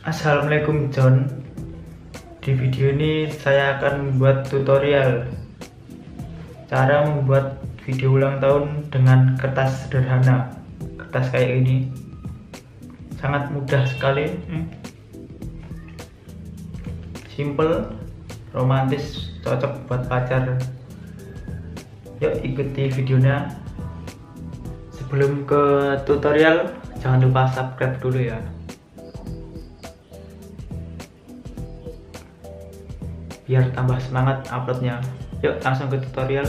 Assalamualaikum Jonnn. Di video ini saya akan membuat tutorial cara membuat video ulang tahun dengan kertas sederhana. Kertas kayak ini sangat mudah sekali, simpel, romantis, cocok buat pacar. Yuk ikuti videonya. Sebelum ke tutorial, jangan lupa subscribe dulu ya. Biar tambah semangat uploadnya. Yuk langsung ke tutorial.